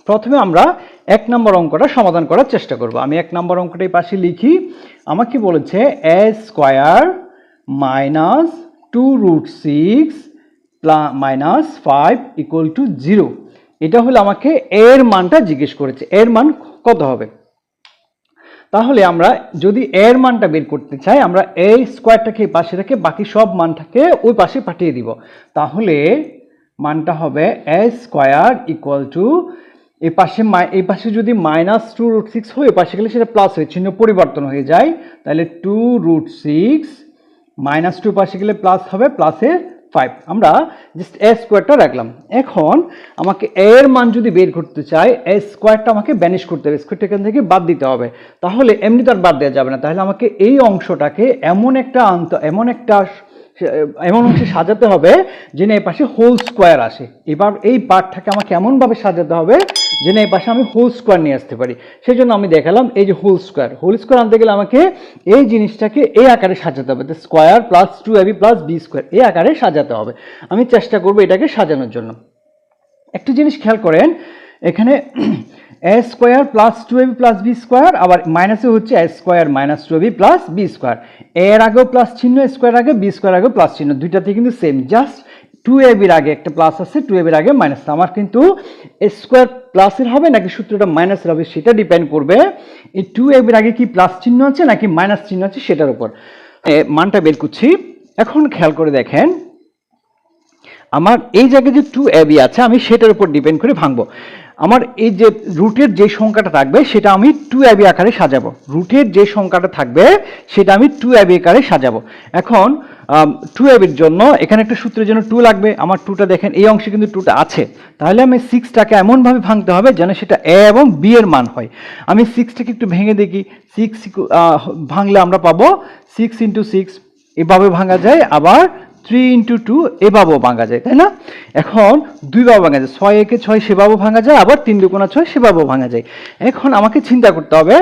প্রথমে আমরা 1 নম্বর অঙ্কটা সমাধান করার চেষ্টা করব। আমি 1 নম্বর অঙ্কটা এই পাশে লিখি। আমাকে বলেছে a square minus 2√6 minus 5 equal to 0। এটা হলো আমাকে এর মানটা জিজ্ঞেস করেছে, এর মান কত হবে। তাহলে আমরা যদি এর মানটা বের করতে চাই, আমরা a স্কয়ারটাকে এই পাশে রেখে বাকি সব মানটাকে ওই পাশে পাঠিয়ে দিব। তাহলে মানটা হবে a স্কয়ার ইকুয়াল টু এই পাশে যদি মাইনাস 2√6 হয়, এই পাশে গেলে সেটা প্লাস হয়ে চিহ্ন পরিবর্তন হয়ে যায়। তাহলে 2√6 মাইনাস 2 পাশে গেলে প্লাস হবে, প্লাসের 5। আমরা জাস্ট a স্কয়ারটা রাখলাম। এখন আমাকে a এর মান যদি বের করতে চাই, a স্কয়ারটা আমাকে ব্যানিশ করতে হবে, স্কয়ারটা এখান থেকে বাদ দিতে হবে। তাহলে এমনি তো আর বাদ দেওয়া যাবে না, তাহলে আমাকে এই অংশটাকে এমন অংশে সাজাতে হবে যেন এই পাশে হোল স্কোয়ার আসে। এবার এই পার্টটাকে আমাকে এমনভাবে সাজাতে হবে যেন এই পাশে আমি হোল স্কোয়ার নিয়ে আসতে পারি। সেই জন্য আমি দেখালাম এই যে হোল স্কোয়ার আনতে গেলে আমাকে এই জিনিসটাকে এই আকারে সাজাতে হবে, square plus 2ab plus b square এই আকারে সাজাতে হবে। আমি চেষ্টা করবো এটাকে সাজানোর জন্য। একটু জিনিস খেয়াল করেন, এখানে a square plus 2ab plus b square, আবার মাইনাসে হচ্ছে a square minus 2ab plus b square. এর আগেও প্লাস চিহ্ন, স্কোয়ার আগে, b স্কোয়ার আগেও প্লাস চিহ্ন, দুইটাতে কিন্তু সেম, জাস্ট 2ab এর আগে একটা প্লাস আছে, 2ab এর আগে মাইনাস। আমার কিন্তু স্কোয়ার প্লাসের হবে নাকি সূত্রটা মাইনাসের হবে সেটা ডিপেন্ড করবে এই 2ab এর আগে কি প্লাস চিহ্ন আছে নাকি মাইনাস চিহ্ন আছে সেটার উপর। মানটা বের করছি। এখন খেয়াল করে দেখেন, আমার এই জায়গায় যে 2ab আছে আমি সেটার উপর ডিপেন্ড করে ভাঙবো। আমার এই যে রুটের যে সংখ্যাটা থাকবে সেটা আমি 2ab আকারে সাজাবো, রুটের যে সংখ্যাটা থাকবে সেটা আমি 2ab আকারে সাজাবো। এখন 2ab এর জন্য এখানে একটা সূত্রের জন্য 2 লাগবে। আমার 2টা দেখেন এই অংশে কিন্তু 2টা আছে, তাহলে আমি 6টাকে এমনভাবে ভাঙতে হবে যেন সেটা a এবং b এর মান হয়। আমি 6টাকে একটু ভেঙে দেখি, 6 ভাঙলে আমরা পাবো 6 × 6 এভাবে ভাঙা যায়, আবার 3 × 2 এভাবেও ভাঙা যায়, তাই না? এখন দুইভাবে ভাঙা যায়, 6 একে 6 সেভাবেও ভাঙা যায়, আবার 3 × 6 সেভাবেও ভাঙা যায়। এখন আমাকে চিন্তা করতে হবে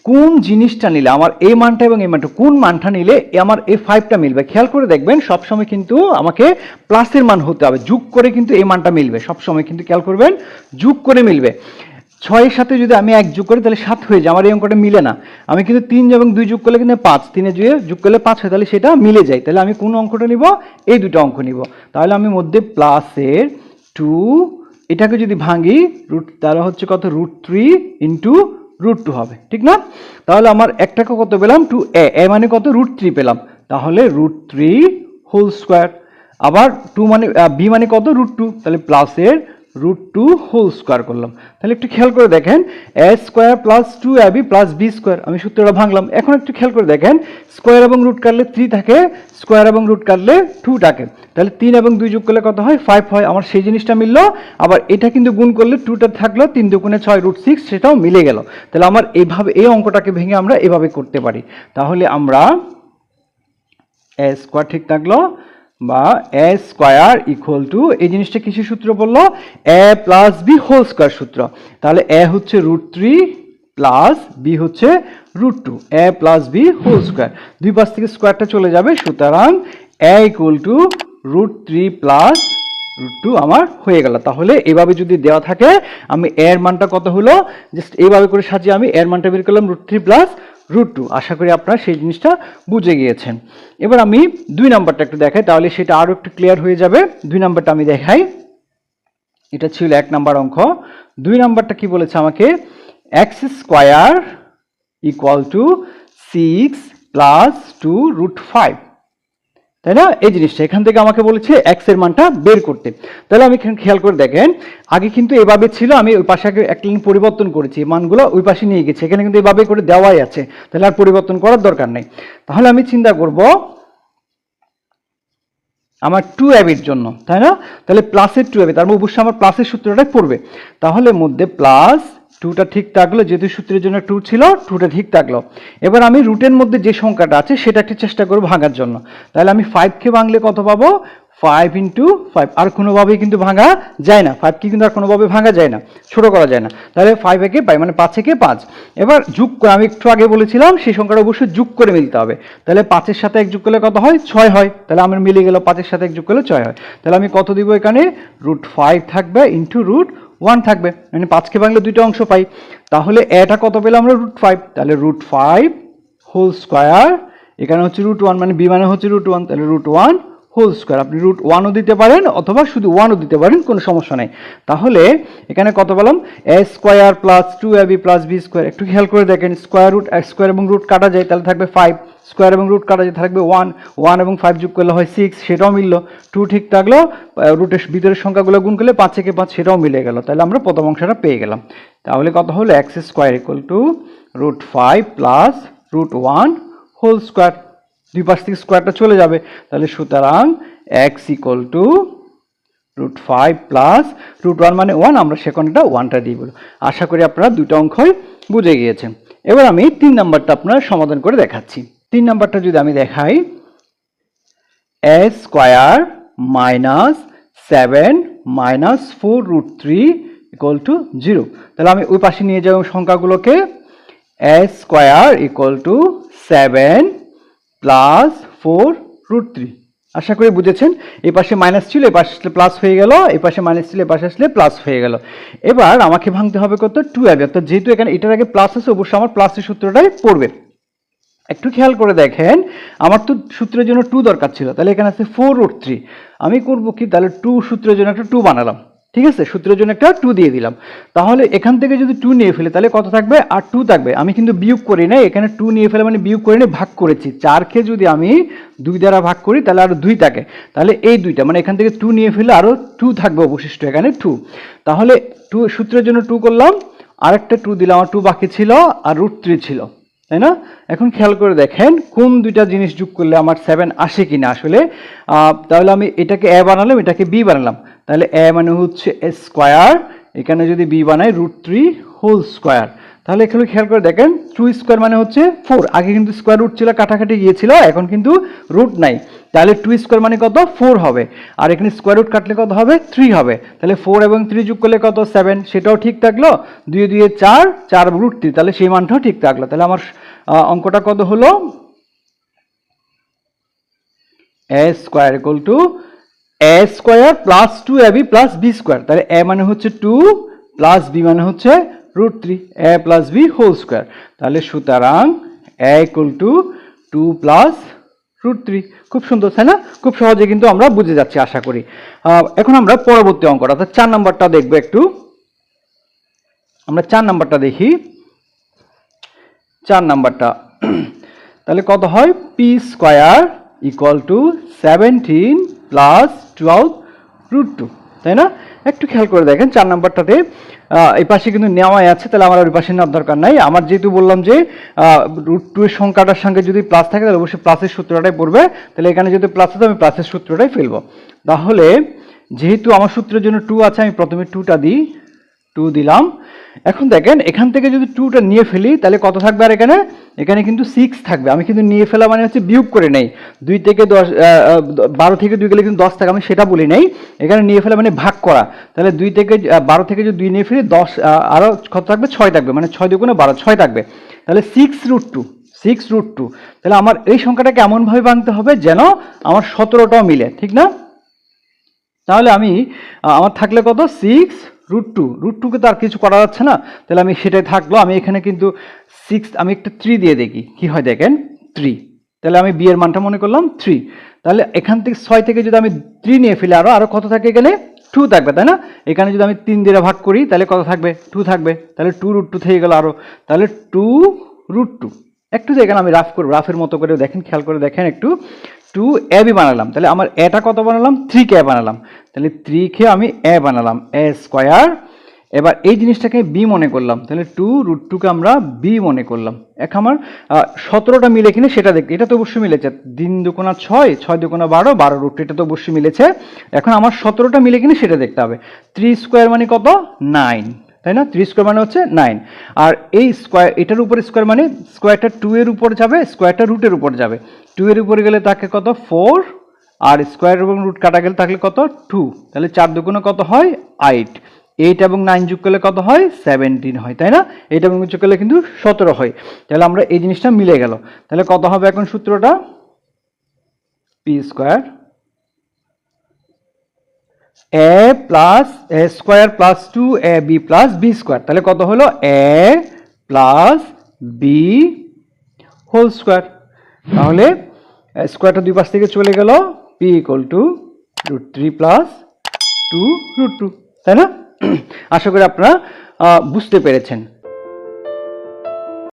কোন জিনিসটা নিলে আমার এই মানটা এবং এই মানটা, কোন মানটা নিলে আমার এই 5টা মিলবে। খেয়াল করে দেখবেন সবসময় কিন্তু আমাকে প্লাসের মান হতে হবে, যোগ করে কিন্তু এই মানটা মিলবে সবসময়, কিন্তু খেয়াল করবেন যোগ করে মিলবে। 6 এর সাথে যদি আমি 1 যোগ করি তাহলে 7 হয়ে যায়, আমার এই অঙ্কটা মিলে না। আমি কিন্তু 3 এবং 2 যোগ করলে কিন্তু 5, 3 যোগ করলে 5 হয়, তাহলে সেটা মিলে যায়। তাহলে আমি কোন অঙ্কটা নিব? এই দুটো অঙ্ক নিব। তাহলে আমি মধ্যে প্লাসের 2, এটাকে যদি ভাঙি তাহলে হচ্ছে কত, √3 × √2 হবে, ঠিক না? তাহলে আমার একটাকে কত পেলাম, 2a মানে কত, √3 পেলাম। তাহলে √3 হোল স্কোয়ার, আবার 2 মানে b মানে কত, √2, তাহলে প্লাসের √2 হোল স্কোয়ার করলাম। তাহলে একটু খেয়াল করে দেখেন, a square plus 2ab plus b square, আমি সূত্রটা ভাঙলাম। এখন একটু খেয়াল করে দেখেন, স্কোয়ার এবং রুট কাটলে 3 থাকে, স্কোয়ার এবং রুট কাটলে 2 থাকে, তাহলে 3 এবং 2 যোগ করলে কত হয়, 5 হয়। আমার সেই জিনিসটা মিললো। আবার এটা কিন্তু গুণ করলে 2টা থাকলো, 3 দুগুণে 6 √6, সেটাও মিলে গেল। তাহলে আমার এইভাবে এই অঙ্কটাকে ভেঙে আমরা এভাবে করতে পারি। তাহলে আমরা a স্কোয়ার ঠিক থাকলো, বা a স্কোয়ার ইকুয়াল টু, এই জিনিসটা কিসের সূত্র বললো, a plus b whole square সূত্র। তাহলে a হচ্ছে √3 প্লাস b হচ্ছে √2, a plus b whole square, দুই পাশ থেকে স্কোয়ারটা চলে যাবে, সুতরাং a ইকুয়াল টু √3 প্লাস √2 আমার হয়ে গেল। তাহলে এভাবে যদি দেওয়া থাকে, আমি এর মানটা কত হলো জাস্ট এইভাবে করে সাজিয়ে আমি এর মানটা বের করলাম, √3 প্লাস √2। আশা করি আপনারা সেই জিনিসটা বুঝে গিয়েছেন। এবার আমি 2 নাম্বারটা একটু দেখাই, তাহলে সেটা আরো একটু ক্লিয়ার হয়ে যাবে। 2 নাম্বারটা আমি দেখাই। এটা ছিল 1 নাম্বার অঙ্ক। 2 নাম্বারটা কি বলেছে আমাকে, x square equal two 6 plus 2√5, তাই না? এই জিনিসটা এখান থেকে আমাকে বলেছে x এর মানটা বের করতে। তাহলে আমি খেয়াল করে দেখেন, আগে কিন্তু এভাবে ছিল, আমি ওই পাশে আগে একটা লাইন পরিবর্তন করেছি, মানগুলো ওই পাশে নিয়ে গেছি, এখানে কিন্তু এভাবে করে দেওয়াই আছে, তাহলে আর পরিবর্তন করার দরকার নেই। তাহলে আমি চিন্তা করব আমার 2ab এর জন্য, তাই না? তাহলে প্লাসের 2ab, তার মানে অবশ্যই আমার প্লাসের সূত্রটাই পড়বে। তাহলে মধ্যে প্লাস 2টা ঠিক থাকলো, যেহেতু সূত্রের জন্য 2 ছিল, 2টা ঠিক থাকলো। এবার আমি রুটের মধ্যে যে সংখ্যাটা আছে সেটা একটু চেষ্টা করব ভাঙার জন্য। তাহলে আমি 5কে ভাঙলে কত পাবো, 5 × 5, আর কোনোভাবেই কিন্তু ভাঙা যায় না, 5কে কিন্তু আর কোনোভাবে ভাঙা যায় না, ছোট করা যায় না। তাহলে 5 একে 5 মানে 5 একে 5। এবার যোগ করে, আমি একটু আগে বলেছিলাম সেই সংখ্যাটা অবশ্যই যোগ করে মিলতে হবে। তাহলে 5-এর সাথে 1 যোগ করলে কত হয়, 6 হয়। তাহলে আমার মিলে গেল, 5-এর সাথে 1 যোগ করলে 6 হয়। তাহলে আমি কত দিব এখানে, √5 থাকবে ইন্টু 1 থাকবে, মানে 5কে ভাঙলে দুইটা অংশ পাই। তাহলে এটা কত পেলাম আমরা √5, তাহলে √5 হোল স্কয়ার, এখানে হচ্ছে √1 মানে বি মানে হচ্ছে √1, তাহলে √1 হোল স্কয়ার। আপনি √1ও দিতে পারেন অথবা শুধু 1ও দিতে পারেন, কোনো সমস্যা নাই। তাহলে এখানে কত পেলাম a square plus 2ab plus b square. একটু খেয়াল করে দেখেন, স্কয়ার রুট স্কয়ার এবং রুট কাটা যায়, তাহলে থাকবে 5, স্কয়ার এবং রুট কাটা যায় থাকবে 1, 1 এবং 5 যোগ করলে হয় 6, সেটাও মিললো। 2 ঠিক থাকলো, রুটের ভিতরের সংখ্যাগুলো গুণ করলে 5 থেকে 5 সেটাও মিলে গেল, তাহলে আমরা প্রথম অংশটা পেয়ে গেলাম। তাহলে কত হলো x square equal to √5 plus √1 whole square. দুই পাশ থেকে স্কোয়ারটা চলে যাবে, তাহলে সুতরাং x ইকুয়াল টু √5 প্লাস √1 মানে 1, আমরা সেখানটা 1টা দিয়ে বলবো। আশা করি আপনারা দুটো অঙ্কই বুঝে গিয়েছেন। এবার আমি 3 নাম্বারটা আপনার সমাধান করে দেখাচ্ছি। 3 নাম্বারটা যদি আমি দেখাই, a square minus 7 minus 4√3 equal to 0। তাহলে আমি ওই পাশে নিয়ে যাব সংখ্যাগুলোকে, a square equal two 7 plus 4√3। আশা করি বুঝেছেন। এই পাশে মাইনাস ছিল, এই পাশে আসলে প্লাস হয়ে গেল, এই পাশে মাইনাস ছিল, এই পাশে আসলে প্লাস হয়ে গেল। এবার আমাকে ভাঙতে হবে কত 2ab, অর্থাৎ যেহেতু এখানে এটার আগে প্লাস আছে অবশ্যই আমার প্লাসের সূত্রটাই পড়বে। একটু খেয়াল করে দেখেন, আমার তো সূত্রের জন্য 2 দরকার ছিল, তাহলে এখানে আছে 4√3। আমি করব কি, তাহলে 2 সূত্রের জন্য একটা 2 বানালাম, ঠিক আছে, সূত্রের জন্য একটা 2 দিয়ে দিলাম। তাহলে এখান থেকে যদি 2 নিয়ে ফেলে তাহলে কত থাকবে, আর 2 থাকবে। আমি কিন্তু বিয়োগ করি না, এখানে 2 নিয়ে ফেলে মানে বিয়োগ করে নিয়ে ভাগ করেছি। 4কে যদি আমি 2 দ্বারা ভাগ করি তাহলে আরো 2 থাকে, তাহলে এই 2টা মানে এখান থেকে 2 নিয়ে ফেলে আরো 2 থাকবে অবশিষ্ট, এখানে 2। তাহলে 2 সূত্রের জন্য 2 করলাম, আরেকটা 2 দিলাম, আমার 2 বাকি ছিল আর √3 ছিল, তাই না? এখন খেয়াল করে দেখেন কোন দুইটা জিনিস যোগ করলে আমার 7 আসে কিনা আসলে। তাহলে আমি এটাকে a বানালাম, এটাকে b বানালাম, তাহলে a মানে হচ্ছে a স্কয়ার, এখানে যদি b বানাই √3 হোল স্কয়ার। তাহলে এখানে খেয়াল করে দেখেন 2 স্কয়ার মানে হচ্ছে 4, আগে কিন্তু স্কয়ার রুট ছিল, কাটাকাটি গিয়েছিল, এখন কিন্তু রুট নাই, তাহলে 2 স্কয়ার মানে কত 4 হবে, আর এখানে স্কয়ার রুট কাটলে কত হবে 3 হবে, তাহলে 4 এবং 3 যোগ করলে কত 7, সেটাও ঠিক থাকলো। 2 2 4, 4 √3, তাহলে সেই মানটাও ঠিক থাকলো। তাহলে আমার অঙ্কটা কত হলো, a square equal two a square plus 2ab plus b square. তাহলে a মানে হচ্ছে 2 প্লাস b মানে হচ্ছে √3, a plus b whole square. তাহলে সুতরাং a ইকুয়াল টু 2 প্লাস √3। খুব সুন্দর, তাই না? খুব সহজে কিন্তু আমরা বুঝে যাচ্ছি আশা করি। এখন আমরা পরবর্তী অঙ্কটা অর্থাৎ 4 নাম্বারটা দেখব একটু। আমরা 4 নাম্বারটা দেখি। 4 নাম্বারটা তাহলে কত হয়, p square equal two 17 plus 12√2, তাই না? একটু খেয়াল করে দেখেন 4 নাম্বারটাতে এই পাশে কিন্তু নেওয়াই আছে, তাহলে আমার ওই পাশে নেওয়ার দরকার নাই। আমার যেহেতু বললাম যে √2 এর সংখ্যাটার সঙ্গে যদি প্লাস থাকে তাহলে অবশ্যই প্লাসের সূত্রটাই পড়বে, তাহলে এখানে যদি প্লাস আছে আমি প্লাসের সূত্রটাই ফেলবো। তাহলে যেহেতু আমার সূত্রের জন্য 2 আছে, আমি প্রথমে 2টা দিই, 2 দিলাম। এখন দেখেন এখান থেকে যদি 2টা নিয়ে ফেলি তাহলে কত থাকবে, আর এখানে কিন্তু 6 থাকবে। আমি কিন্তু নিয়ে ফেলা মানে হচ্ছে বিয়োগ করে নেই, 2 থেকে 10, 12 থেকে 2 গেলে কিন্তু 10 থাকে, আমি সেটা বলি নাই। এখানে নিয়ে ফেলা মানে ভাগ করা, তাহলে 2 থেকে 12 থেকে যদি 2 নিয়ে ফেলি 10 আরও কত থাকবে, 6 থাকবে, মানে 6 2 12, 6 থাকবে, তাহলে 6√2। তাহলে আমার এই সংখ্যাটাকে এমনভাবে ভাঙতে হবে যেন আমার 17টাও মিলে, ঠিক না? তাহলে আমি আমার থাকলে কত 6√2 তো আর কিছু করা যাচ্ছে না, তাহলে আমি সেটাই থাকলো। আমি এখানে কিন্তু 6, আমি একটা 3 দিয়ে দেখি কি হয়, দেখেন 3, তাহলে আমি b এর মানটা মনে করলাম 3। তাহলে এখান থেকে 6 থেকে যদি আমি 3 নিয়ে ফেলি আরো কত থাকে, এখানে 2 থাকবে, তাই না? এখানে যদি আমি 3 দিয়ে ভাগ করি তাহলে কত থাকবে, 2 থাকবে, তাহলে 2√2 থেকে গেল আরো, তাহলে 2√2। একটু এখানে আমি রাফের মতো করে দেখেন, খেয়াল করে দেখেন একটু, 2ab বানালাম, তাহলে আমার এটা কত বানালাম, 3k বানালাম, তাহলে 3k আমি a বানালাম, a স্কয়ার। এবার এই জিনিসটাকে b মনে করলাম, তাহলে 2√2কে আমরা b মনে করলাম। এখন আমার 17টা মিলে কিনা সেটা দেখতে, এটা তো অবশ্যই মিলেছে, 3 2 6, 6 2 12, 12√2, এটা তো অবশ্যই মিলেছে। এখন আমার 17টা মিলে কিনা সেটা দেখতে হবে। 3 স্কয়ার মানে কত, 9, তাই না? 3 স্কয়ার মানে হচ্ছে 9, আর এই স্কয়ার এটার উপরে স্কয়ার মানে স্কয়ারটা 2 এর উপর যাবে, স্কয়ারটা রুটের উপর যাবে, 2 এর উপরে গেলে তাকে কত 4, আর স্কয়ার এবং রুট কাটা গেলে থাকলে কত 2, তাহলে 4 2 কত হয় 8, 8 এবং 9 যোগ করলে কত হয় 17 হয়, তাই না? 8 এবং যোগ করলে কিন্তু 17 হয়, তাহলে আমরা এই জিনিসটা মিলে গেল। তাহলে কত হবে এখন সূত্রটা, p square A plus A square plus 2ab plus B square, তাহলে কত হলো A plus B whole square. তাহলে স্কোয়ারটা দুই পাশ থেকে চলে গেল, পি ইকুয়াল টু √3 প্লাস 2 √2, তাই না? আশা করি আপনারা বুঝতে পেরেছেন।